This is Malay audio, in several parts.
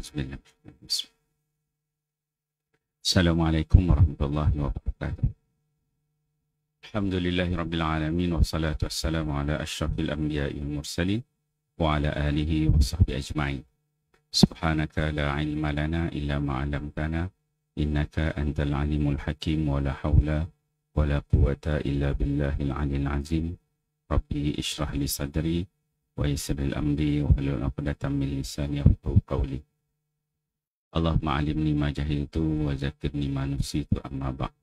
Bismillah. Assalamualaikum warahmatullahi wabarakatuh. Alhamdulillahirabbil alamin wassalatu wassalamu ala asyrafil anbiya'i wal mursalin wa ala alihi wa sahbihi ajma'in. Subhanaka la ilma lana illa ma 'allamtana innaka antal alimul hakim wa la haula wa la quwwata illa billahil aliyyil azim. Rabbi ishrah li sadri wa yassir li amri wa hlul 'uqdatam min lisani yafqahu qawli. Allahumma alimni ma jahiltu wa zakirni ma nusitu amma ba'd.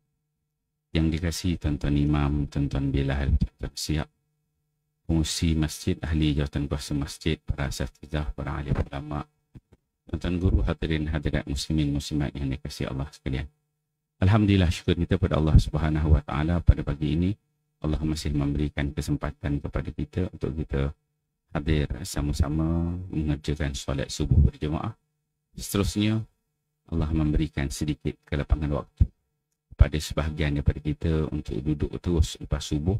Yang dikasihi tuan-tuan imam, tuan-tuan bilal, tuan-tuan siap, pengurusi masjid, ahli jawatan kuasa masjid, para asatidzah, para alim ulama, tuan-tuan guru, hadirin hadirat muslimin muslimat yang dikasihi Allah sekalian. Alhamdulillah, syukur kita pada Allah Subhanahu wa taala pada pagi ini Allah masih memberikan kesempatan kepada kita untuk kita hadir sama-sama mengerjakan solat subuh berjemaah. Seterusnya, Allah memberikan sedikit kelapangan waktu pada sebahagian daripada kita untuk duduk terus lepas subuh,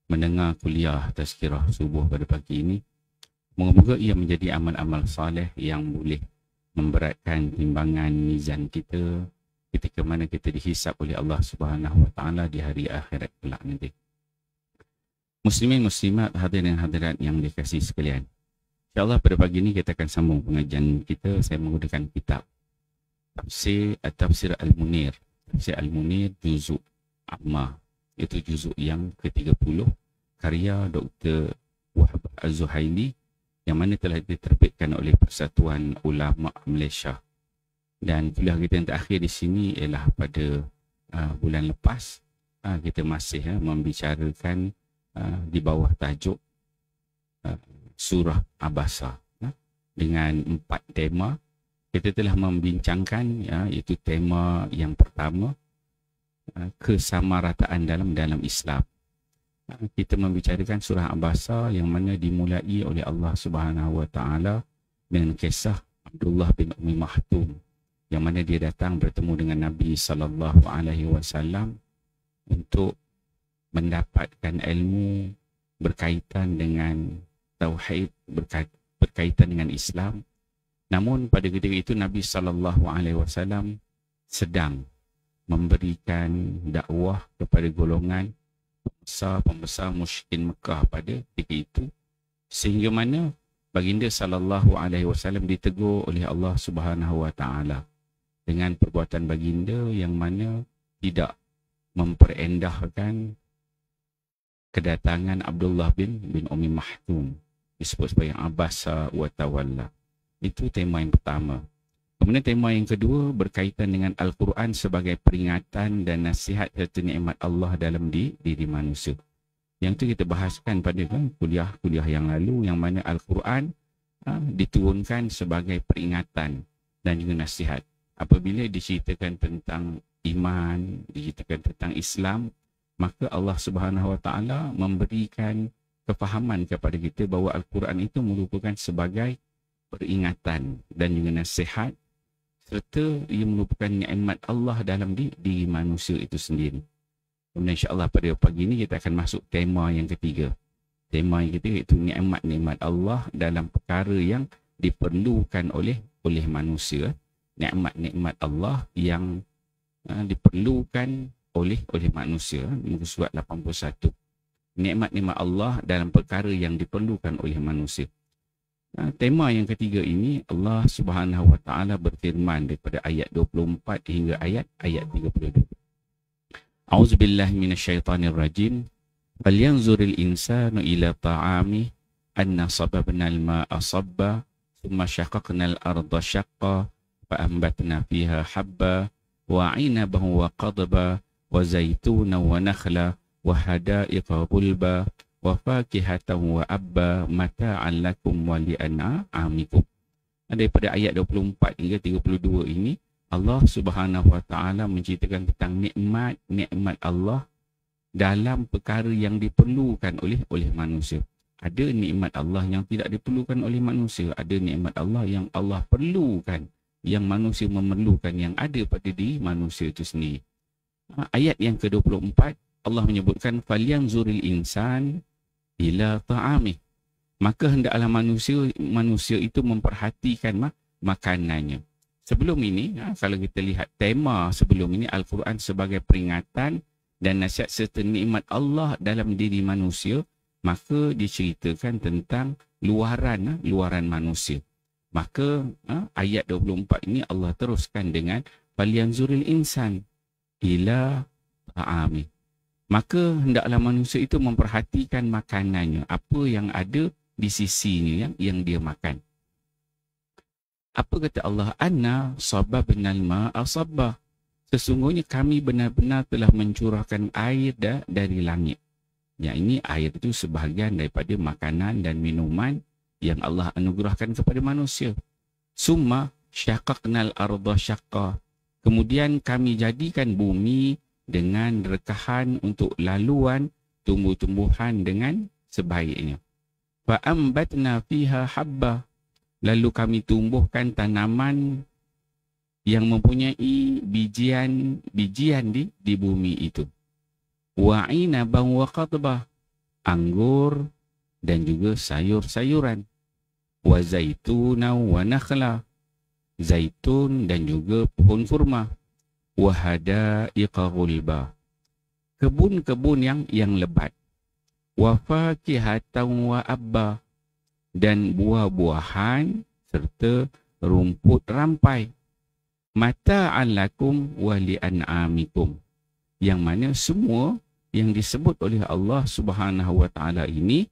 mendengar kuliah tazkirah subuh pada pagi ini. Moga-moga ia menjadi amal-amal saleh yang boleh memberatkan timbangan mizan kita ketika mana kita dihisap oleh Allah Subhanahu wa taala di hari akhirat kelak nanti. Muslimin muslimat, hadirin hadirat yang dikasihi sekalian. InsyaAllah pada pagi ini kita akan sambung pengajian kita. Saya menggunakan kitab Tafsir Al-Munir. Tafsir Al-Munir juzuk Amma. Itu juzuk yang ke-30 karya Dr. Wahab Az-Zuhaili yang mana telah diterbitkan oleh Persatuan Ulama Malaysia. Dan kuliah kita yang terakhir di sini ialah pada bulan lepas. Kita masih membicarakan di bawah tajuk Surah Abasa dengan 4 tema. Kita telah membincangkan iaitu tema yang pertama, kesamarataan dalam Islam. Kita membicarakan surah Abasa yang mana dimulai oleh Allah Subhanahu wa taala dengan kisah Abdullah bin Ummi Maktum yang mana dia datang bertemu dengan Nabi sallallahu alaihi wasallam untuk mendapatkan ilmu berkaitan dengan tauhid, berkaitan dengan Islam. Namun pada ketika itu Nabi SAW sedang memberikan dakwah kepada golongan pembesar musyrikin Mekah pada ketika itu, sehingga mana baginda SAW ditegur oleh Allah Subhanahu wa taala dengan perbuatan baginda yang mana tidak memperendahkan kedatangan Abdullah bin Ummi Maktum, disebut sebagai Abasa wa Tawalla. Itu tema yang pertama. Kemudian tema yang kedua berkaitan dengan Al-Quran sebagai peringatan dan nasihat serta nikmat Allah dalam diri manusia. Yang itu kita bahaskan pada kuliah-kuliah yang lalu, yang mana Al-Quran diturunkan sebagai peringatan dan juga nasihat. Apabila diceritakan tentang iman, diceritakan tentang Islam, maka Allah Subhanahu wa taala memberikan kefahaman kepada kita bahawa Al-Quran itu merupakan sebagai peringatan dan juga nasihat, serta ia merupakan nikmat Allah dalam diri manusia itu sendiri. Kemudian insya-Allah pada pagi ini kita akan masuk tema yang ketiga. Tema yang ketiga iaitu nikmat-nikmat Allah dalam perkara yang diperlukan oleh manusia. Nikmat-nikmat Allah yang diperlukan oleh manusia. Muka surat 81. Nikmat-nikmat Allah dalam perkara yang diperlukan oleh manusia. Tema yang ketiga ini Allah Subhanahu wa taala berfirman daripada ayat 24 hingga ayat 32. A'udzubillahi minasyaitonir rajim. Falyanzuril insanu ila ta'ami anna sababnal ma'a sabba thumma syaqaqnal arda syaqqa fa ambatna fiha habba wa 'inaban wa qadba wa zaituna wa nakhla wa hadaiqa bulba wa fakihatan wa abba mata'an lakum wa li'an'amikum. Daripada ayat 24 hingga 32 ini Allah Subhanahu wa taala menceritakan tentang nikmat Allah dalam perkara yang diperlukan oleh manusia. Ada nikmat Allah yang tidak diperlukan oleh manusia, ada nikmat Allah yang Allah perlukan, yang manusia memerlukan, yang ada pada diri manusia itu sendiri. Ayat yang ke-24 Allah menyebutkan falyanzuril insan ila ta'amih. Maka hendaklah manusia itu memperhatikan makanannya. Sebelum ini, kalau kita lihat tema sebelum ini, Al-Quran sebagai peringatan dan nasihat serta nikmat Allah dalam diri manusia, maka diceritakan tentang luaran manusia. Maka ayat 24 ini Allah teruskan dengan falyanzuril insan ila ta'ami. Maka hendaklah manusia itu memperhatikan makanannya, apa yang ada di sisinya yang dia makan. Apa kata Allah? Anna sababnal ma'a sabba. Sesungguhnya kami benar-benar telah mencurahkan air dari langit. Yang ini air itu sebahagian daripada makanan dan minuman yang Allah anugerahkan kepada manusia. Summa syaqaqnal arda syaqqa. Kemudian kami jadikan bumi dengan rekahan untuk laluan tumbuh-tumbuhan dengan sebaiknya. Fa ambatna fiha habba. Lalu kami tumbuhkan tanaman yang mempunyai bijian di bumi itu. Wa inaban wa qadbah, anggur dan juga sayur-sayuran. Wa zaituna wa nakhla, zaitun dan juga pohon kurma. Wa hadaiqa ghulba, kebun-kebun yang lebat. Wa fakihatan wa abba, dan buah-buahan serta rumput rampai. Mata'an lakum wa li'an'amikum, yang mana semua yang disebut oleh Allah Subhanahu wa taala ini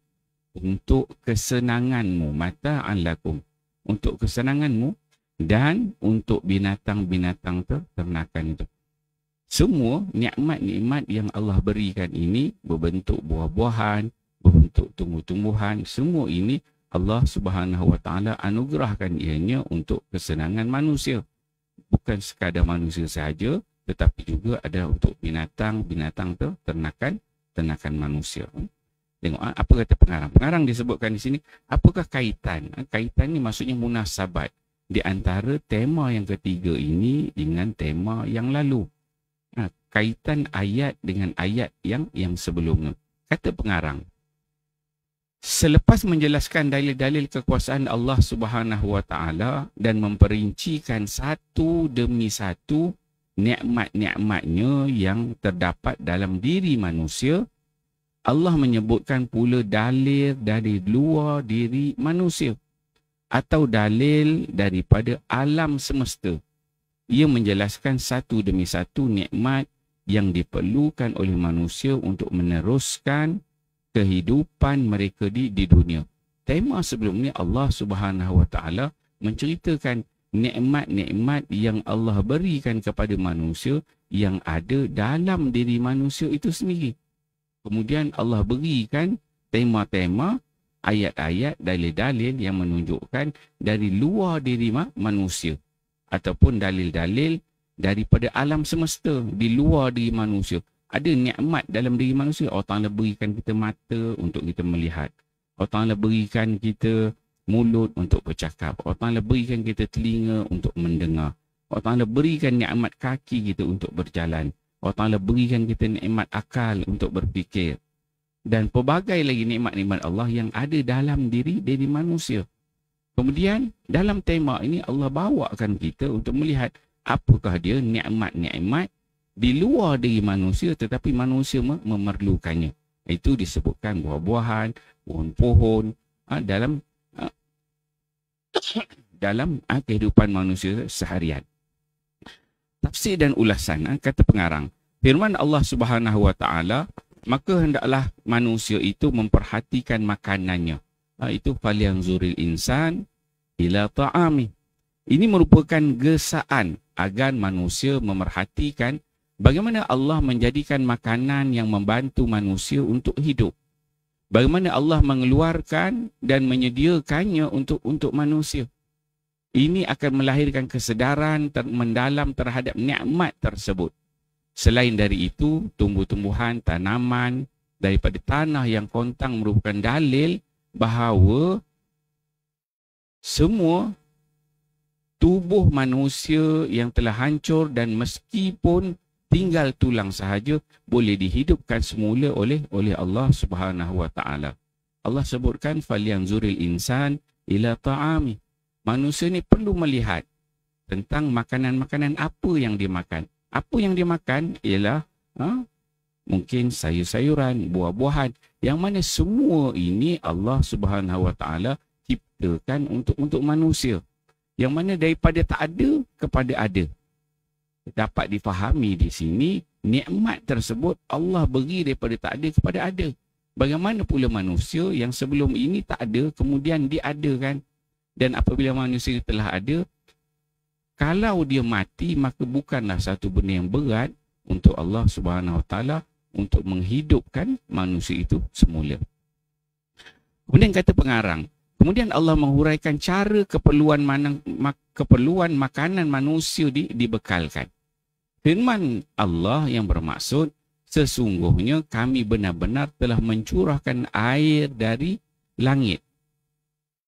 untuk kesenanganmu, mata'an lakum, untuk kesenanganmu dan untuk binatang-binatang ternakan itu. Semua nikmat-nikmat yang Allah berikan ini berbentuk buah-buahan, berbentuk tumbuh-tumbuhan, semua ini Allah Subhanahu wa taala anugerahkan ianya untuk kesenangan manusia. Bukan sekadar manusia sahaja, tetapi juga ada untuk binatang-binatang ternakan manusia. Tengok apa kata pengarang. Pengarang disebutkan di sini, apakah kaitan? Kaitan ni maksudnya munasabat di antara tema yang ketiga ini dengan tema yang lalu. Kaitan ayat dengan ayat yang sebelumnya. Kata pengarang, selepas menjelaskan dalil-dalil kekuasaan Allah Subhanahu wa taala dan memperincikan satu demi satu nikmat-nikmatnya yang terdapat dalam diri manusia, Allah menyebutkan pula dalil dari luar diri manusia atau dalil daripada alam semesta. Ia menjelaskan satu demi satu nikmat yang diperlukan oleh manusia untuk meneruskan kehidupan mereka di dunia. Tema sebelum ni Allah Subhanahu wa taala menceritakan nikmat-nikmat yang Allah berikan kepada manusia yang ada dalam diri manusia itu sendiri. Kemudian Allah berikan tema-tema, ayat-ayat, dalil-dalil yang menunjukkan dari luar diri manusia ataupun dalil-dalil daripada alam semesta di luar diri manusia. Ada nikmat dalam diri manusia. Allah Ta'ala berikan kita mata untuk kita melihat. Allah Ta'ala berikan kita mulut untuk bercakap. Allah Ta'ala berikan kita telinga untuk mendengar. Allah Ta'ala berikan nikmat kaki kita untuk berjalan. Allah Ta'ala berikan kita nikmat akal untuk berfikir. Dan pelbagai lagi nikmat-nikmat Allah yang ada dalam diri manusia. Kemudian dalam tema ini Allah bawakan kita untuk melihat apakah dia nikmat-nikmat di luar diri manusia tetapi manusia memerlukannya. Itu disebutkan buah-buahan, pohon-pohon dalam kehidupan manusia seharian. Tafsir dan ulasan, kata pengarang, firman Allah Subhanahu wa taala, maka hendaklah manusia itu memperhatikan makanannya. Itu falyanzuril insan ila ta'ami. Ini merupakan gesaan agar manusia memerhatikan bagaimana Allah menjadikan makanan yang membantu manusia untuk hidup. Bagaimana Allah mengeluarkan dan menyediakannya untuk manusia. Ini akan melahirkan kesedaran mendalam terhadap nikmat tersebut. Selain dari itu, tumbuh-tumbuhan, tanaman daripada tanah yang kontang merupakan dalil bahawa semua tubuh manusia yang telah hancur dan meskipun tinggal tulang sahaja boleh dihidupkan semula oleh Allah Subhanahu wa taala. Allah sebutkan falyanzuril insan ila ta'ami. Manusia ni perlu melihat tentang makanan-makanan apa yang dia makan. Apa yang dia makan ialah mungkin sayur-sayuran, buah-buahan, yang mana semua ini Allah Subhanahu Wa Taala ciptakan untuk manusia. Yang mana daripada tak ada kepada ada. Dapat difahami di sini, nikmat tersebut Allah beri daripada tak ada kepada ada. Bagaimana pula manusia yang sebelum ini tak ada, kemudian diadakan. Dan apabila manusia telah ada, kalau dia mati, maka bukanlah satu benda yang berat untuk Allah Subhanahu Wa Taala untuk menghidupkan manusia itu semula. Kemudian kata pengarang, kemudian Allah menghuraikan cara keperluan makanan manusia dibekalkan. Firman Allah yang bermaksud, sesungguhnya kami benar-benar telah mencurahkan air dari langit.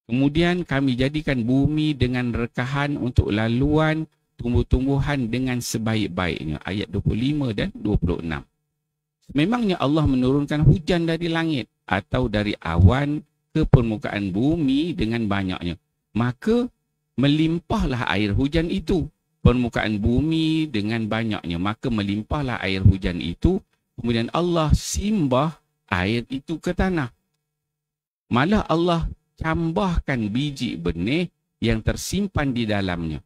Kemudian kami jadikan bumi dengan rekahan untuk laluan tumbuh-tumbuhan dengan sebaik-baiknya. Ayat 25 dan 26. Memangnya Allah menurunkan hujan dari langit atau dari awan ke permukaan bumi dengan banyaknya. Maka melimpahlah air hujan itu. Permukaan bumi dengan banyaknya. Maka melimpahlah air hujan itu. Kemudian Allah simbah air itu ke tanah. Malah Allah cambahkan biji benih yang tersimpan di dalamnya.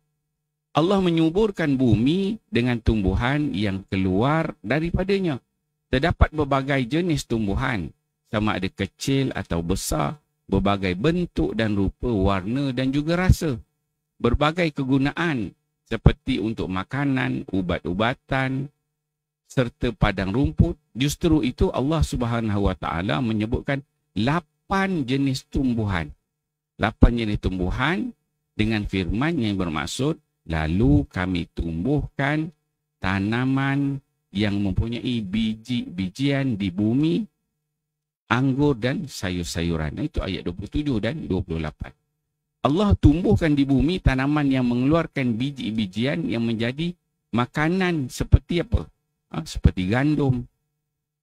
Allah menyuburkan bumi dengan tumbuhan yang keluar daripadanya. Terdapat berbagai jenis tumbuhan, sama ada kecil atau besar, berbagai bentuk dan rupa, warna dan juga rasa. Berbagai kegunaan seperti untuk makanan, ubat-ubatan, serta padang rumput. Justru itu Allah Subhanahu Wa Taala menyebutkan 8 jenis tumbuhan. 8 jenis tumbuhan dengan firman yang bermaksud, lalu kami tumbuhkan tanaman yang mempunyai biji-bijian di bumi, anggur dan sayur-sayuran. Itu ayat 27 dan 28. Allah tumbuhkan di bumi tanaman yang mengeluarkan biji-bijian yang menjadi makanan seperti apa? Seperti gandum,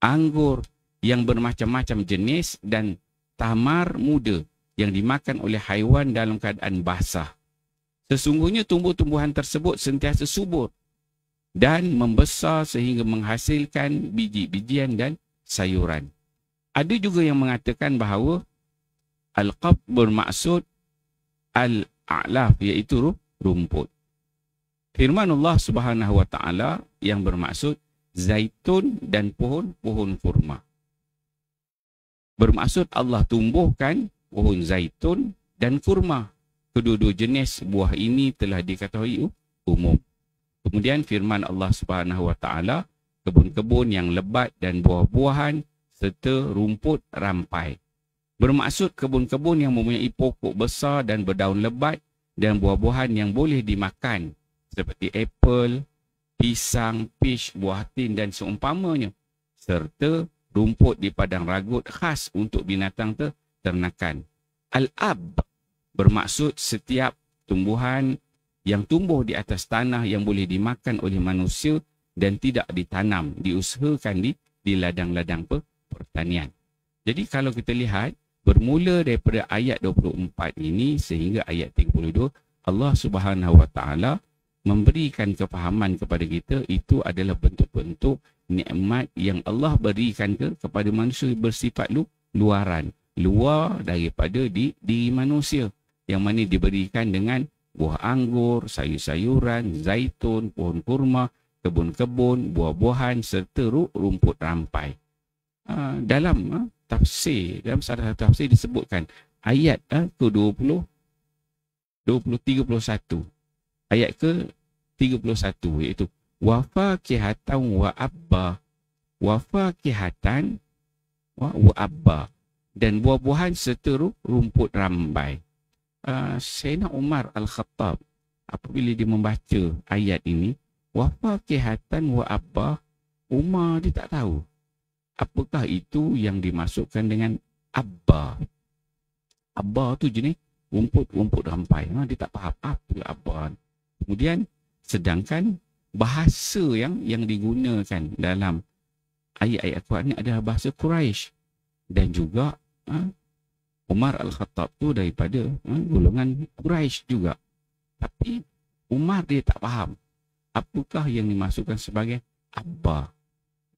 anggur yang bermacam-macam jenis dan tamar muda yang dimakan oleh haiwan dalam keadaan basah. Sesungguhnya tumbuh-tumbuhan tersebut sentiasa subur dan membesar sehingga menghasilkan biji-bijian dan sayuran. Ada juga yang mengatakan bahawa al-qab bermaksud al-a'laf, iaitu rumput. Firman Allah Subhanahu Wa Taala yang bermaksud zaitun dan pohon-pohon kurma. Bermaksud Allah tumbuhkan pohon zaitun dan kurma. Kedua-dua jenis buah ini telah diketahui umum. Kemudian firman Allah Subhanahu Wa Taala, kebun-kebun yang lebat dan buah-buahan serta rumput rampai. Bermaksud kebun-kebun yang mempunyai pokok besar dan berdaun lebat dan buah-buahan yang boleh dimakan seperti apple, pisang, peach, buah tin dan seumpamanya, serta rumput di padang ragut khas untuk binatang ternakan. Al-ab bermaksud setiap tumbuhan yang tumbuh di atas tanah yang boleh dimakan oleh manusia dan tidak ditanam, diusahakan di ladang-ladang pertanian. Jadi kalau kita lihat, bermula daripada ayat 24 ini sehingga ayat 32, Allah Subhanahu Wa Taala memberikan kefahaman kepada kita itu adalah bentuk-bentuk nikmat yang Allah berikan kepada manusia bersifat luaran, luar daripada diri manusia, yang mana diberikan dengan buah anggur, sayur-sayuran, zaitun, pohon kurma, kebun-kebun, buah-buahan serta rumput rampai. Dalam tafsir, dalam salah satu tafsir disebutkan ayat ke-20, 31. Ayat ke-31 iaitu wafakihatan wa abba. Wafakihatan wa abba, dan buah-buahan serta rumput rambai. Sayyidina Umar Al-Khattab apabila dia membaca ayat ini, wafakihatan wa abba, Umar dia tak tahu apakah itu yang dimasukkan dengan abba. Abba tu jenis rumput rampai. Dia tak faham apa abba. Kemudian sedangkan bahasa yang digunakan dalam ayat-ayat Al-Quran ini adalah bahasa Quraisy dan juga Umar Al-Khattab tu daripada golongan Quraisy juga. Tapi Umar dia tak faham apakah yang dimasukkan sebagai Abba.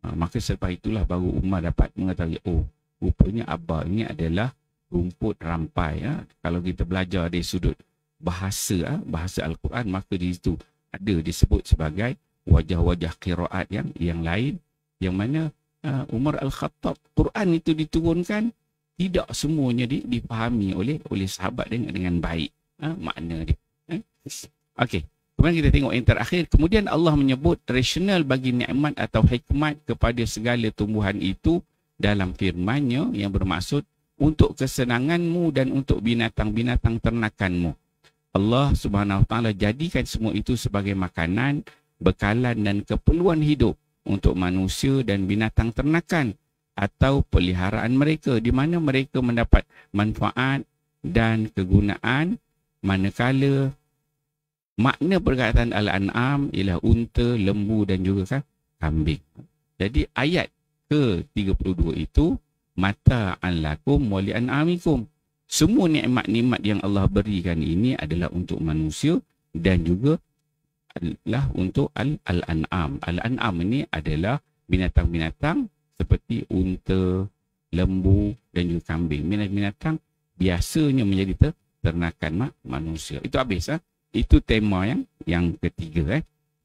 Maka selepas itulah baru Umar dapat mengetahui, oh, rupanya Abba ini adalah rumput rampai. Kalau kita belajar dari sudut bahasa Al-Quran, maka di situ ada disebut sebagai wajah-wajah qiraat yang lain, yang mana Umar Al-Khattab, Quran itu diturunkan tidak semuanya dipahami oleh sahabat dengan baik makna dia. Okey, kemudian kita tengok yang terakhir. Kemudian Allah menyebut rasional bagi nikmat atau hikmat kepada segala tumbuhan itu dalam firman-Nya yang bermaksud untuk kesenanganmu dan untuk binatang-binatang ternakanmu. Allah Subhanahu Wa Taala jadikan semua itu sebagai makanan, bekalan dan keperluan hidup untuk manusia dan binatang ternakan atau peliharaan mereka, di mana mereka mendapat manfaat dan kegunaan, manakala makna perkataan Al-An'am ialah unta, lembu dan juga kambing. Jadi ayat ke-32 itu mata'an lakum wa li'an'amikum. Semua nikmat-nikmat yang Allah berikan ini adalah untuk manusia dan juga adalah untuk Al-An'am. Al-An'am ini adalah binatang-binatang seperti unta, lembu dan juga kambing. Binatang-binatang biasanya menjadi ternakan manusia. Itu habis. Itu tema yang ketiga.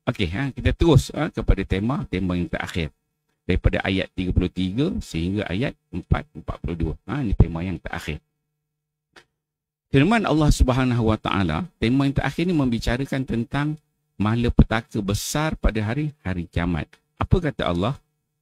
Okey, kita terus kepada tema yang terakhir. Daripada ayat 33 sehingga ayat 42. Ini tema yang terakhir. Firman Allah Subhanahu Wa Taala, tema yang terakhir ini membicarakan tentang malapetaka besar pada hari kiamat. Apa kata Allah?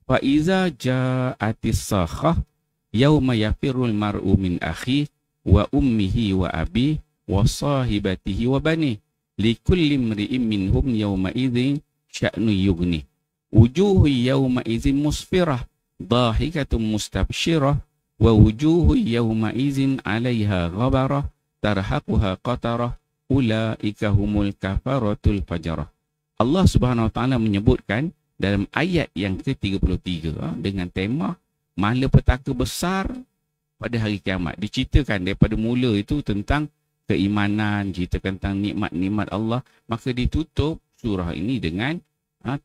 Fa iza ja'atis sakhah yauma yafirul mar'u min akhi wa ummihi wa abi wa sahibatihi wa bani likulli imri'in minhum yawma idzin sya'nu yughni wujuhu yawma idzin musfirah dhahikatun mustabshirah wa wujuhu yawma idzin 'alaiha ghabarah tarhaquha qatarah ulaika humul kafaratul fajarah. Allah Subhanahu Wa Taala menyebutkan dalam ayat yang ke-33 dengan tema malapetaka besar pada hari kiamat. Diceritakan daripada mula itu tentang keimanan, ceritakan tentang nikmat-nikmat Allah, maka ditutup surah ini dengan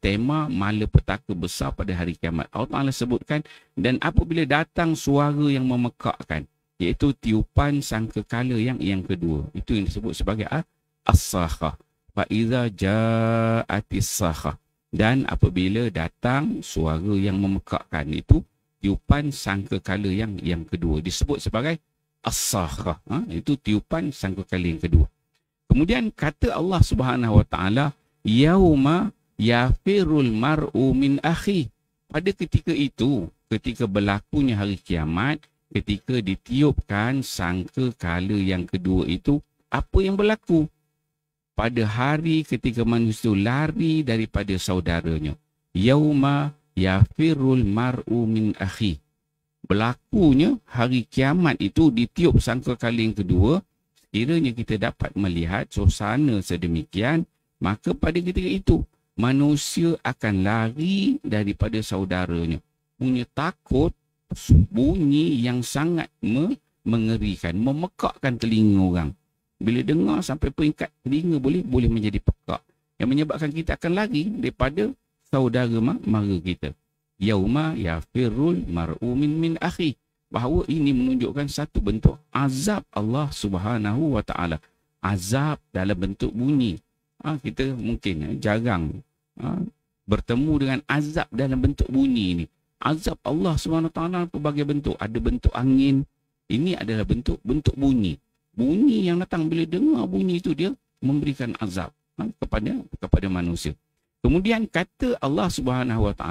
tema malapetaka besar pada hari kiamat. Allah Ta'ala sebutkan, dan apabila datang suara yang memekakkan, iaitu tiupan sangkakala yang kedua. Itu yang disebut sebagai as-sakhah. Fa iza ja'atis sakhah. Dan apabila datang suara yang memekakkan, itu tiupan sangkakala yang kedua. Disebut sebagai as-sakhah. Itu tiupan sangkakala yang kedua. Kemudian kata Allah Subhanahu Wa Taala, yauma yafirul mar'u min akhi. Pada ketika itu, ketika berlakunya hari kiamat, ketika ditiupkan sangkakala yang kedua itu, apa yang berlaku? Pada hari ketika manusia lari daripada saudaranya. Yauma yafirul mar'u min akhi. Berlakunya hari kiamat itu ditiup sangkakala yang kedua. Sekiranya kita dapat melihat suasana sedemikian, maka pada ketika itu manusia akan lari daripada saudaranya. Punya takut, bunyi yang sangat mengerikan, memekakkan telinga orang. Bila dengar sampai peringkat telinga boleh menjadi pekak, yang menyebabkan kita akan lari daripada saudara mara kita. Yauma yafirul mar'u min akhi. Bahawa ini menunjukkan satu bentuk azab Allah Subhanahu Wa Taala. Azab dalam bentuk bunyi. Kita mungkin jarang bertemu dengan azab dalam bentuk bunyi ini. Azab Allah SWT pelbagai bentuk. Ada bentuk angin. Ini adalah bentuk bunyi. Bunyi yang datang bila dengar bunyi itu, dia memberikan azab kepada manusia. Kemudian kata Allah SWT,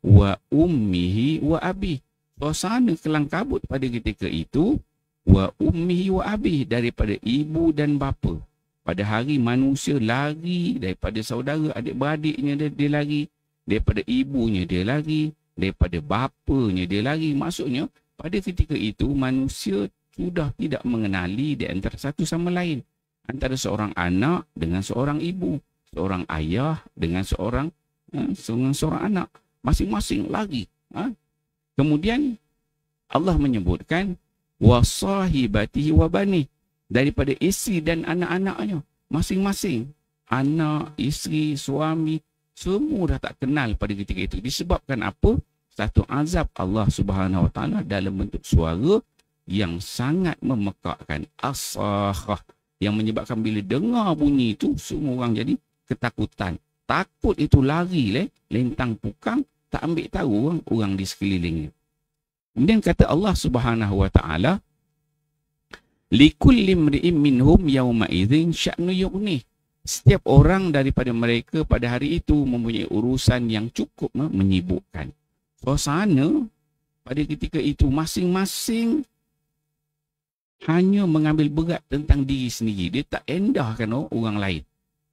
wa ummihi wa abi. Suasana kelang kabut pada ketika itu, wa ummihi wa abi, daripada ibu dan bapa. Pada hari manusia lari daripada saudara, adik-beradiknya dia lari, daripada ibunya dia lari, daripada bapanya dia lari. Maksudnya pada ketika itu manusia sudah tidak mengenali di antara satu sama lain, antara seorang anak dengan seorang ibu, seorang ayah dengan seorang anak, masing-masing lari. Kemudian Allah menyebutkan wa sahibatihi wa bani, daripada isteri dan anak-anaknya masing-masing. Anak, isteri, suami, semua dah tak kenal pada ketika itu. Disebabkan apa? Satu azab Allah Subhanahu Wa Taala dalam bentuk suara yang sangat memekakkan, as-sakhah, yang menyebabkan bila dengar bunyi itu semua orang jadi ketakutan. Takut itu lari lentang pukang, tak ambil tahu orang di sekelilingnya. Kemudian kata Allah Subhanahu Wa Taala, likulli imri'in minhum yawma idzin sya'nu yughnih. Setiap orang daripada mereka pada hari itu mempunyai urusan yang cukup menyibukkan. Suasana pada ketika itu masing-masing hanya mengambil berat tentang diri sendiri. Dia tak endahkan orang lain.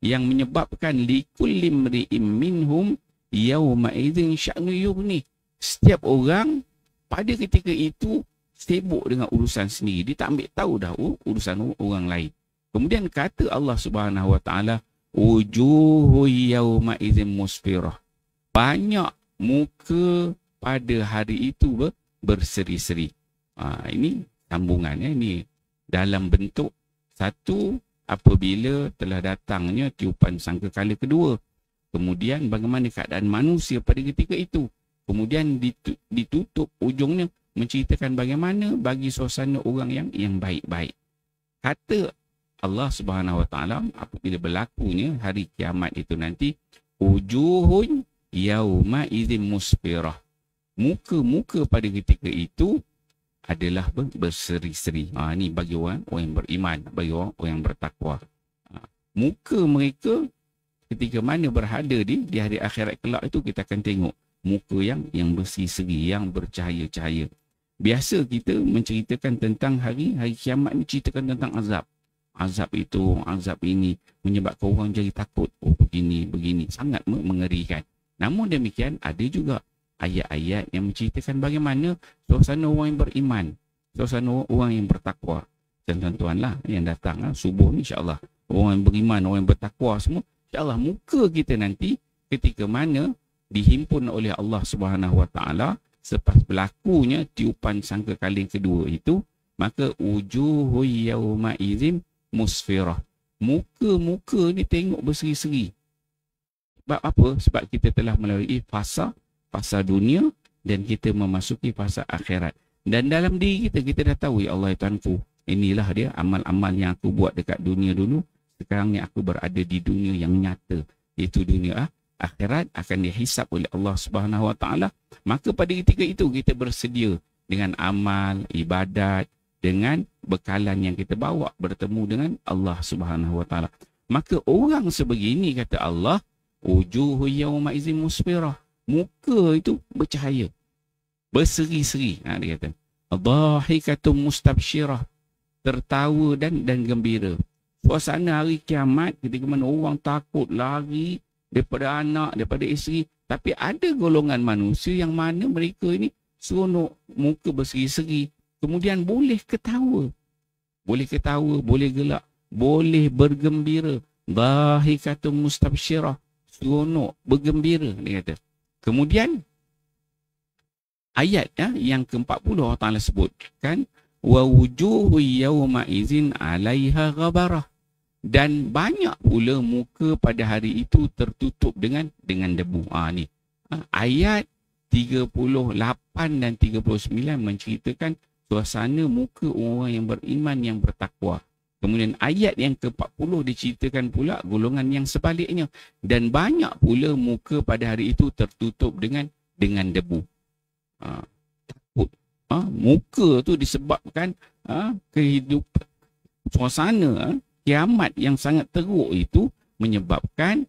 Yang menyebabkan likulli imri'in minhum yawma idzin sya'nu yughnih. Setiap orang pada ketika itu sibuk dengan urusan sendiri. Dia tak ambil tahu dah urusan orang lain. Kemudian kata Allah Subhanahu Wa Taala, wujuhu yawma idzin musfirah. Banyak muka pada hari itu berseri-seri. Ini sambungannya, ini dalam bentuk satu, apabila telah datangnya tiupan sangkakala kedua. Kemudian bagaimana keadaan manusia pada ketika itu. Kemudian ditutup ujungnya menceritakan bagaimana bagi suasana orang yang baik-baik. Kata Allah Subhanahu Wa Taala apabila berlakunya hari kiamat itu nanti, wujuhun yauma idzin musfirah. Muka-muka pada ketika itu adalah berseri-seri. Ini bagi orang yang beriman, bagi orang yang bertakwa. Muka mereka ketika mana berada di hari akhirat kelak itu, kita akan tengok muka yang berseri-seri, yang bercahaya-cahaya. Biasa kita menceritakan tentang hari kiamat ni, ceritakan tentang azab. Azab itu, azab ini menyebabkan orang jadi takut. Begini. Sangat mengerikan. Namun demikian, ada juga ayat-ayat yang menceritakan bagaimana suasana orang yang beriman, suasana orang yang bertakwa. Dan tuan-tuanlah yang datang subuh ni, insyaAllah. Orang yang beriman, orang yang bertakwa semua, insyaAllah muka kita nanti ketika mana dihimpun oleh Allah Subhanahu Wa Taala selepas berlakunya tiupan sangkakala kedua itu, maka wujuhu yauma idzin musfirah. Muka-muka ni tengok berseri-seri. Sebab apa? Sebab kita telah melalui fasa dunia dan kita memasuki fasa akhirat. Dan dalam diri kita dah tahu, ya Allah, ya Tuhanku, inilah dia amal-amal yang aku buat dekat dunia dulu. Sekarang ni aku berada di dunia yang nyata, iaitu dunia akhirat, akan dihisap oleh Allah Subhanahu Wa Taala. Maka pada ketika itu kita bersedia dengan amal, ibadat, dengan bekalan yang kita bawa bertemu dengan Allah Subhanahu Wa Taala. Maka orang sebegini, kata Allah, wujuhu yawma idzin musfirah. Muka itu bercahaya, berseri-seri. Dia kata, dhahikatum mustabsyirah, tertawa dan gembira. Suasana hari kiamat ketika mana orang takut lari daripada anak, daripada isteri. Tapi ada golongan manusia yang mana mereka ini seronok, muka berseri-seri. Kemudian boleh ketawa. Boleh gelak. Boleh bergembira. Dhahikatum mustabsyirah. Seronok, bergembira, dia kata. Kemudian, ayat yang ke-40 Allah Ta'ala sebutkan, wa wujuhu yawma idzin 'alaiha ghabarah. Dan banyak pula muka pada hari itu tertutup dengan debu. Ni. Ayat 38 dan 39 menceritakan suasana muka orang yang beriman, yang bertakwa. Kemudian ayat yang ke-40 diceritakan pula golongan yang sebaliknya. Dan banyak pula muka pada hari itu tertutup dengan debu. Takut. Muka tu disebabkan kehidupan, suasana kiamat yang sangat teruk itu menyebabkan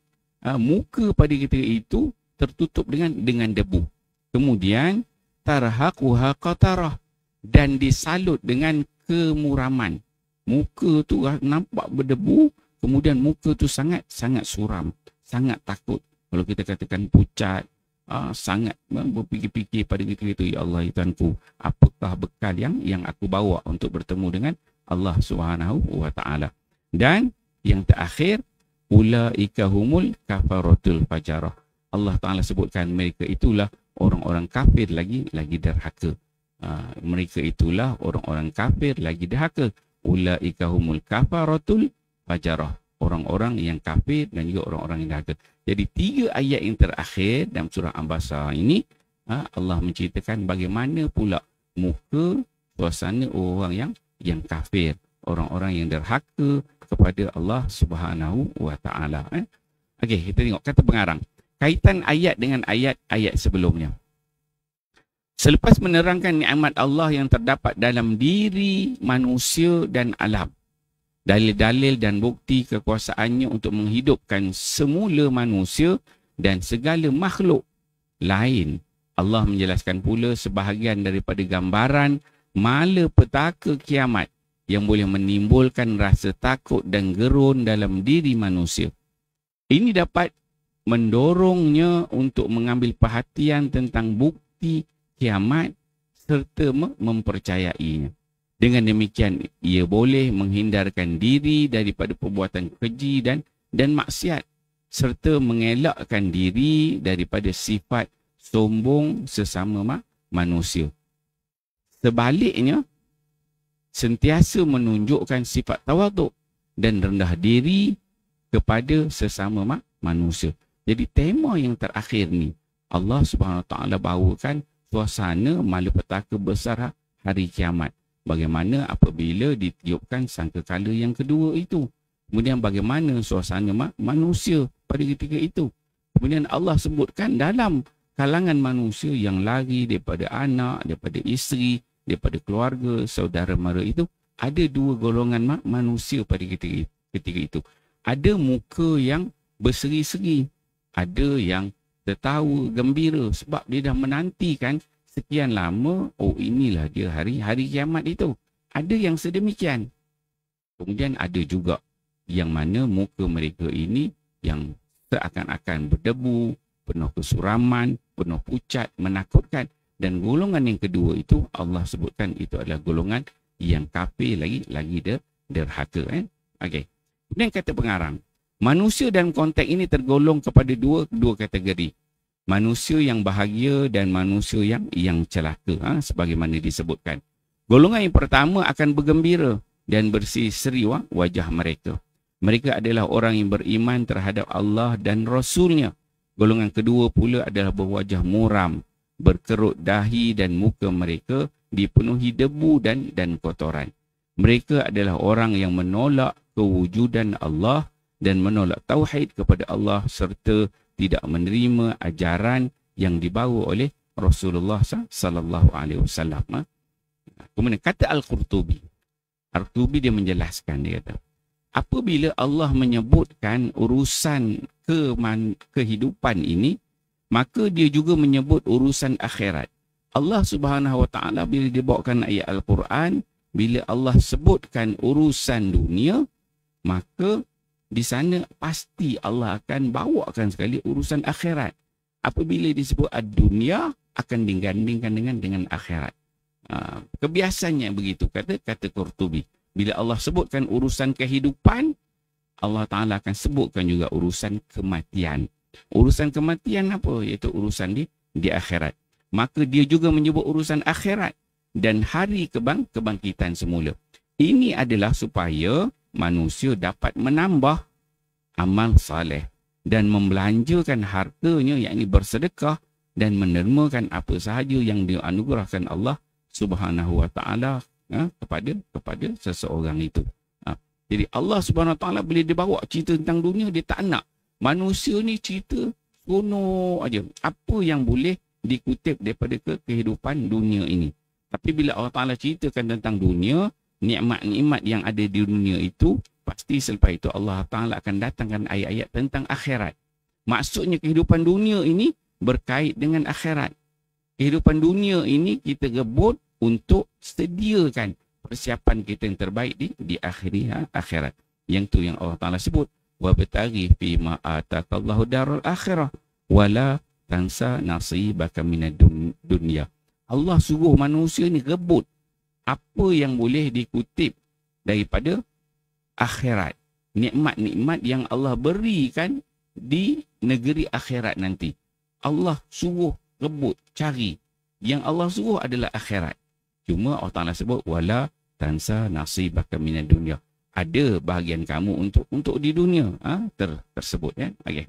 muka pada ketika itu tertutup dengan debu. Kemudian tarhaquha qatarah, dan disalut dengan kemuraman. Muka tu nampak berdebu, kemudian muka tu sangat suram, sangat takut. Kalau kita katakan pucat, sangat berfikir-fikir pada ketika itu, ya Allah, ya Tuhanku, apakah bekal yang aku bawa untuk bertemu dengan Allah Subhanahu Wa Taala. Dan yang terakhir, ulaika humul kafaratul fajarah. Allah Ta'ala sebutkan mereka itulah orang-orang kafir lagi derhaka. Mereka itulah orang-orang kafir lagi dahaka. Ulaika humul kafaratul fajarah. Orang-orang yang kafir dan juga orang-orang yang dahaka. Jadi 3 ayat yang terakhir dalam surah An-Basa ini, Allah menceritakan bagaimana pula muka suasana orang yang kafir, orang-orang yang derhaka kepada Allah Subhanahu wa taala. Okey, kita tengok kata pengarang. Kaitan ayat dengan ayat-ayat sebelumnya. Selepas menerangkan nikmat Allah yang terdapat dalam diri manusia dan alam, dalil-dalil dan bukti kekuasaannya untuk menghidupkan semula manusia dan segala makhluk lain, Allah menjelaskan pula sebahagian daripada gambaran malapetaka kiamat yang boleh menimbulkan rasa takut dan gerun dalam diri manusia. Ini dapat mendorongnya untuk mengambil perhatian tentang bukti kiamat serta mempercayainya. Dengan demikian, ia boleh menghindarkan diri daripada perbuatan keji dan maksiat serta mengelakkan diri daripada sifat sombong sesama manusia. Sebaliknya, sentiasa menunjukkan sifat tawaduk dan rendah diri kepada sesama manusia. Jadi tema yang terakhir ni, Allah Subhanahu Wa Taala bawakan suasana malapetaka besar hari kiamat. Bagaimana apabila ditiupkan sangkakala yang kedua itu. Kemudian bagaimana suasana manusia pada ketika itu. Kemudian Allah sebutkan dalam kalangan manusia yang lari daripada anak, daripada isteri, daripada keluarga, saudara mara itu, ada 2 golongan manusia pada ketika itu. Ada muka yang berseri-seri, ada yang tertawa gembira sebab dia dah menantikan sekian lama, inilah dia hari kiamat itu. Ada yang sedemikian. Kemudian ada juga yang mana muka mereka ini yang seakan-akan berdebu, penuh kesuraman, penuh pucat, menakutkan. Dan golongan yang kedua itu Allah sebutkan itu adalah golongan yang kafir lagi derhaka. Okey. Kemudian kata pengarang, manusia dalam konteks ini tergolong kepada dua kategori. Manusia yang bahagia dan manusia yang celaka, sebagaimana disebutkan. Golongan yang pertama akan bergembira dan berseri-seri wajah mereka. Mereka adalah orang yang beriman terhadap Allah dan Rasulnya. Golongan kedua pula adalah berwajah muram, berkerut dahi dan muka mereka dipenuhi debu dan kotoran. Mereka adalah orang yang menolak kewujudan Allah dan menolak tauhid kepada Allah serta tidak menerima ajaran yang dibawa oleh Rasulullah sallallahu alaihi wasallam. Kemudian kata Al-Qurtubi. Al-Qurtubi dia menjelaskan, dia kata, apabila Allah menyebutkan urusan kehidupan ini, maka dia juga menyebut urusan akhirat. Allah Subhanahu Wa Taala bila dibawakan ayat Al-Quran, bila Allah sebutkan urusan dunia, maka di sana pasti Allah akan bawakan sekali urusan akhirat. Apabila disebut ad-dunia, akan digandingkan dengan akhirat. Kebiasaannya begitu, kata Qurtubi. Bila Allah sebutkan urusan kehidupan, Allah Ta'ala akan sebutkan juga urusan kematian. Urusan kematian apa? Iaitu urusan di akhirat. Maka dia juga menyebut urusan akhirat dan hari kebangkitan semula. Ini adalah supaya manusia dapat menambah amal saleh dan membelanjakan hartanya, yakni bersedekah dan menermakan apa sahaja yang dianugerahkan Allah Subhanahu Wa Taala kepada seseorang itu. Jadi Allah Subhanahu Wa Taala bila dia bawa cerita tentang dunia, dia tak nak manusia ni cerita seronok aja. Apa yang boleh dikutip daripada kehidupan dunia ini. Tapi bila Allah Ta'ala ceritakan tentang dunia, nikmat-nikmat yang ada di dunia itu, pasti selepas itu Allah Ta'ala akan datangkan ayat-ayat tentang akhirat. Maksudnya kehidupan dunia ini berkait dengan akhirat. Kehidupan dunia ini kita rebut untuk sediakan persiapan kita yang terbaik di akhirat. Yang tu yang Allah Ta'ala sebut. وَبَتَغِي فِي مَا آتَاكَ اللَّهُ دَارَ الْآخِرَةِ وَلَا تَنْسَى نَصِيبَكَ مِنَ الدُّنْيَا. Allah suruh manusia ni rebut apa yang boleh dikutip daripada akhirat. Nikmat-nikmat yang Allah berikan di negeri akhirat nanti. Allah suruh rebut, cari. Yang Allah suruh adalah akhirat. Cuma Allah Ta'ala sebut wala tansa nasibaka minad dunya. Ada bahagian kamu untuk di dunia tersebut ya. Okey.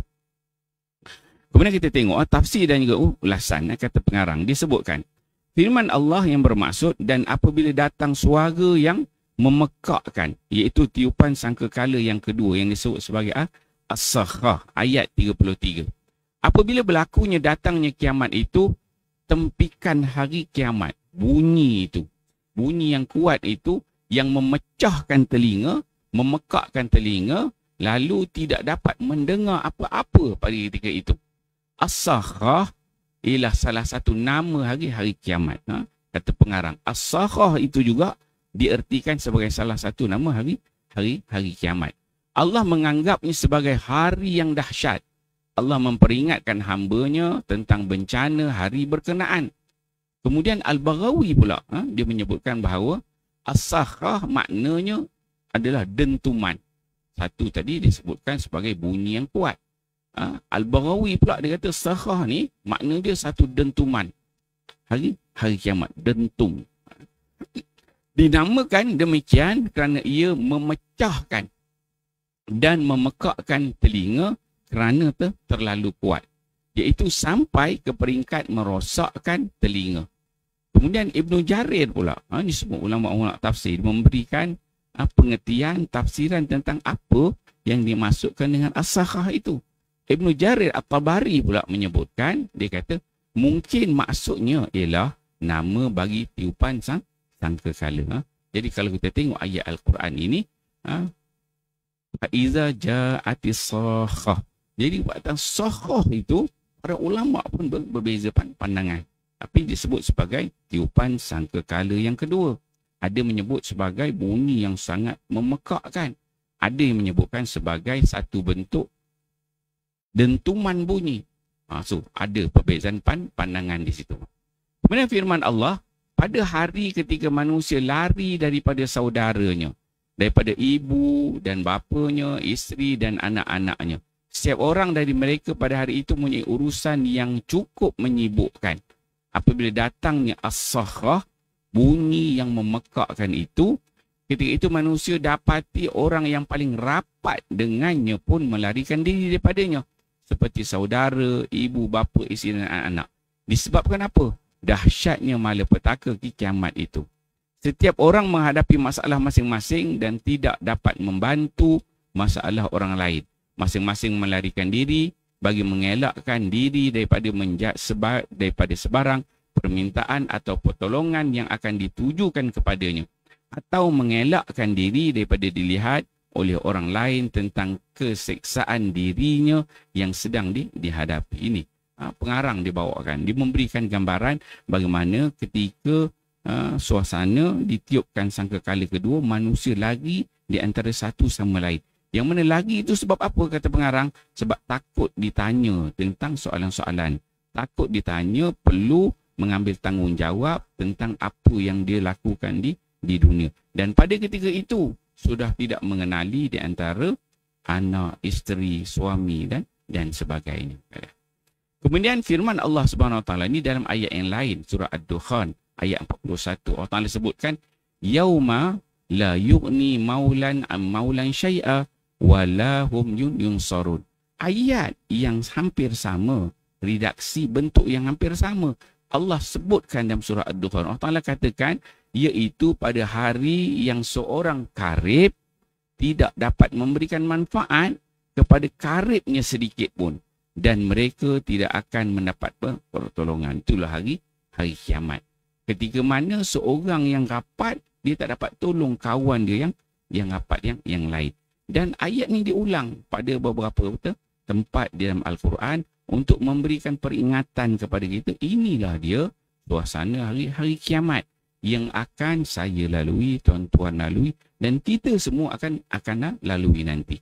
Kemudian kita tengok tafsir dan juga ulasan kata pengarang disebutkan firman Allah yang bermaksud dan apabila datang suara yang memekakkan, iaitu tiupan sangkakala yang kedua yang disebut sebagai as-sakhah, ayat 33. Apabila berlakunya datangnya kiamat itu, tempikan hari kiamat. Bunyi itu, bunyi yang kuat itu yang memecahkan telinga, memekakkan telinga, lalu tidak dapat mendengar apa-apa pada ketika itu. As-sakhah ialah salah satu nama hari kiamat. Kata pengarang, as-sakhah itu juga diertikan sebagai salah satu nama hari kiamat. Allah menganggapnya sebagai hari yang dahsyat. Allah memperingatkan hamba-Nya tentang bencana hari berkenaan. Kemudian Al-Baghawi pula, dia menyebutkan bahawa as-sakhah maknanya adalah dentuman. Satu tadi disebutkan sebagai bunyi yang kuat. Al-Baghawi pula dia kata sakhah ni makna dia satu dentuman. Hari kiamat, dentum. Dinamakan demikian kerana ia memecahkan dan memekakkan telinga kerana terlalu kuat, iaitu sampai ke peringkat merosakkan telinga. Kemudian Ibnu Jarir pula, ini semua ulama-ulama tafsir memberikan pengertian tafsiran tentang apa yang dimasukkan dengan as-sakhah itu. Ibnu Jarir At-Tabari pula menyebutkan, dia kata mungkin maksudnya ialah nama bagi tiupan sangkakala. Jadi kalau kita tengok ayat Al-Quran ini, Iza ja'atis sakhah. Jadi perkataan sakhah itu para ulama pun berbeza pandangan. Tapi disebut sebagai tiupan sangkakala yang kedua. Ada menyebut sebagai bunyi yang sangat memekakkan. Ada yang menyebutkan sebagai satu bentuk dentuman bunyi. So ada perbezaan pandangan di situ. Kemudian firman Allah, pada hari ketika manusia lari daripada saudaranya, daripada ibu dan bapanya, isteri dan anak-anaknya. Setiap orang dari mereka pada hari itu mempunyai urusan yang cukup menyibukkan. Apabila datangnya as-sakhah, bunyi yang memekakkan itu, ketika itu manusia dapati orang yang paling rapat dengannya pun melarikan diri daripadanya. Seperti saudara, ibu, bapa, isteri dan anak-anak. Disebabkan apa? Dahsyatnya malapetaka kiamat itu. Setiap orang menghadapi masalah masing-masing dan tidak dapat membantu masalah orang lain. Masing-masing melarikan diri bagi mengelakkan diri daripada daripada sebarang permintaan atau pertolongan yang akan ditujukan kepadanya. Atau mengelakkan diri daripada dilihat oleh orang lain tentang keseksaan dirinya yang sedang dihadapi ini. Pengarang dibawakan, dia memberikan gambaran bagaimana ketika suasana ditiupkan sangkakala kedua, manusia lagi di antara satu sama lain. Yang mana lagi itu sebab apa kata pengarang? Sebab takut ditanya tentang soalan-soalan. Takut ditanya, perlu mengambil tanggungjawab tentang apa yang dia lakukan di dunia. Dan pada ketika itu sudah tidak mengenali di antara anak, isteri, suami dan sebagainya. Kemudian firman Allah Subhanahu Wa Taala ini dalam ayat yang lain, surah Ad-Dukhan ayat 41. Allah Taala sebutkan yauma la yughni maulan am maulan syai'a wala hum yunsarun. Ayat yang hampir sama, redaksi bentuk yang hampir sama, Allah sebutkan dalam surah Ad-Dukhan. Allah Taala katakan iaitu pada hari yang seorang karib tidak dapat memberikan manfaat kepada karibnya sedikit pun, dan mereka tidak akan mendapat pertolongan. Itulah hari kiamat. Ketika mana seorang yang rapat, dia tak dapat tolong kawan dia yang rapat yang lain. Dan ayat ni diulang pada beberapa tempat di dalam Al-Quran untuk memberikan peringatan kepada kita. Inilah dia suasana hari kiamat yang akan saya lalui, tuan-tuan lalui, dan kita semua akan lalui nanti.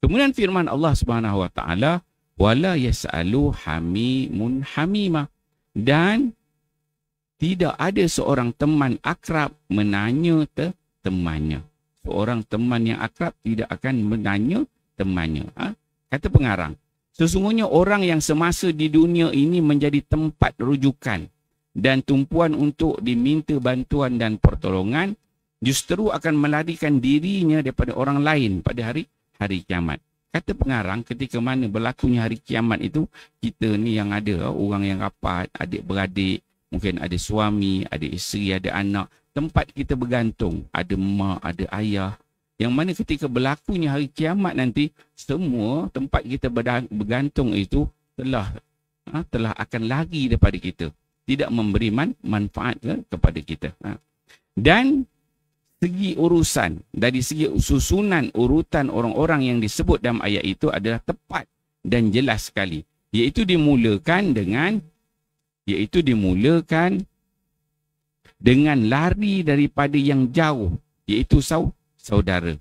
Kemudian firman Allah Subhanahu Wa Taala, wala yas'alu hamimun hamima, dan tidak ada seorang teman akrab menanya temannya. Seorang teman yang akrab tidak akan menanya temannya. Kata pengarang, sesungguhnya orang yang semasa di dunia ini menjadi tempat rujukan dan tumpuan untuk diminta bantuan dan pertolongan, justru akan melarikan dirinya daripada orang lain pada hari kiamat. Kata pengarang, ketika mana berlakunya hari kiamat itu, kita ni yang ada, orang yang rapat, adik-beradik, mungkin ada suami, ada isteri, ada anak, tempat kita bergantung, ada mak, ada ayah, yang mana ketika berlakunya hari kiamat nanti, semua tempat kita bergantung itu telah akan lari daripada kita, tidak memberi manfaat kepada kita. Dan segi urusan, dari segi susunan urutan orang-orang yang disebut dalam ayat itu adalah tepat dan jelas sekali, iaitu dimulakan dengan lari daripada yang jauh, iaitu saudara,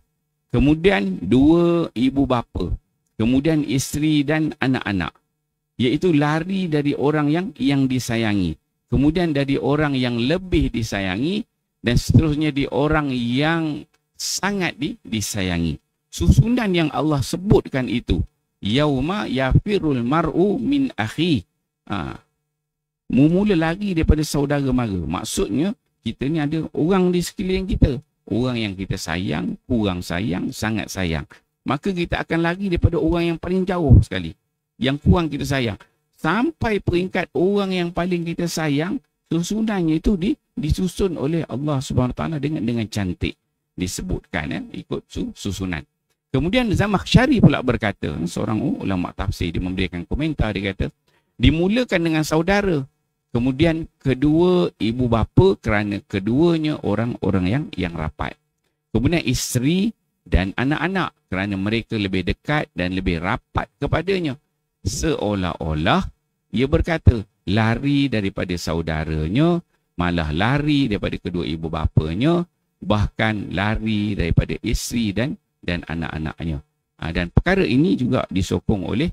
kemudian dua ibu bapa, kemudian isteri dan anak-anak, iaitu lari dari orang yang disayangi, kemudian dari orang yang lebih disayangi, dan seterusnya di orang yang sangat disayangi. Susunan yang Allah sebutkan itu, yauma yafirul mar'u min akhi. Mula lagi daripada saudara mara. Maksudnya, kita ni ada orang di sekeliling kita. Orang yang kita sayang, kurang sayang, sangat sayang. Maka kita akan lagi daripada orang yang paling jauh sekali, yang kurang kita sayang, sampai peringkat orang yang paling kita sayang. Susunannya itu disusun oleh Allah Subhanahu Wa Taala dengan cantik, disebutkan ikut susunan. Kemudian Zamakhsyari pula berkata, seorang ulama tafsir, dia memberikan komentar, dia kata dimulakan dengan saudara, kemudian kedua ibu bapa kerana keduanya orang-orang yang rapat, kemudian isteri dan anak-anak kerana mereka lebih dekat dan lebih rapat kepadanya. Seolah-olah ia berkata lari daripada saudaranya, malah lari daripada kedua ibu bapanya, bahkan lari daripada isteri dan anak-anaknya. Dan perkara ini juga disokong oleh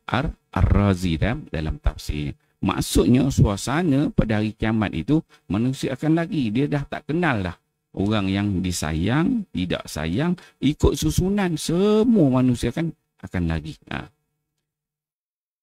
Ar-Razi dalam tafsir. Maksudnya suasana pada hari kiamat itu, manusia akan lagi, dia dah tak kenal dah orang yang disayang, tidak sayang, ikut susunan semua manusia akan lagi.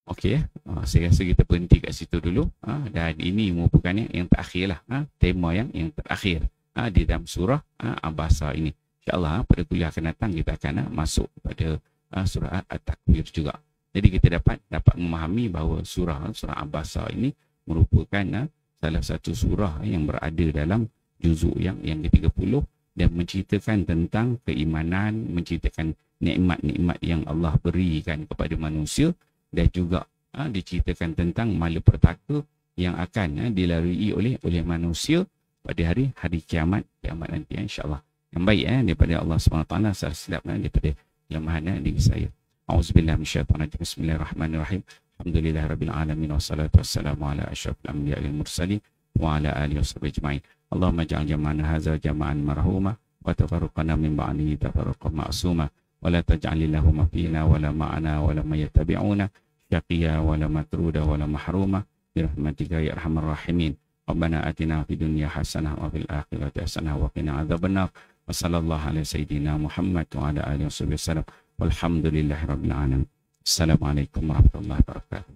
Okey, saya rasa kita berhenti kat situ dulu. Dan ini merupakan yang terakhir lah, tema yang terakhir di dalam surah Abasa ini. InsyaAllah pada kuliah akan datang kita akan masuk pada surah At-Takwir juga. Jadi kita dapat memahami bahawa surah Abasa ini merupakan salah satu surah yang berada dalam juzuk yang ke-30 dan menceritakan tentang keimanan, menceritakan nikmat-nikmat yang Allah berikan kepada manusia, dan juga diceritakan tentang malapetaka yang akan dilalui oleh manusia pada hari kiamat nanti, insya-Allah. Yang baik daripada Allah SWT, salah silap daripada kelemahan diri saya. Auzubillahi minasyaitonir rajim. Bismillahirrahmanirrahim. Alhamdulillahirabbil alamin wassalatu wassalamu ala asyrafil anbiya'i wal mursalin wa ala alihi washabihi ajmain. Allahumma ij'al jam'ana hadza jam'an marhuma wa tafarraqana min ba'dihi tafarruqan ma'suma wa la taj'al lahum fina wa la ma'ana wa la yattabi'una syaqiya wa la matruda wa la mahruma birahmatika ya arhamar rahimin. Rabbana atina fid dunya hasanah wa fil akhirati hasanah wa qina adzabannar. Wa sallallahu ala sayyidina Muhammad wa ala alihi wasallam. Walhamdulillahirabbil alamin. Assalamualaikum warahmatullahi wabarakatuh.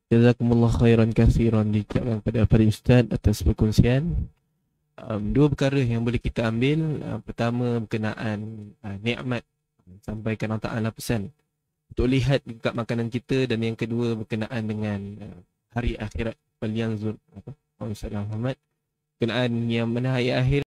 Jazakumullah khairan katsiran diucapkan kepada Pak Ustaz atas perkongsian. Dua perkara yang boleh kita ambil. Pertama berkenaan nikmat, sampaikan Allah Ta'ala pesan untuk lihat dekat makanan kita, dan yang kedua berkenaan dengan hari akhirat, falyanzur Muhammad, berkenaan yang mana hari akhir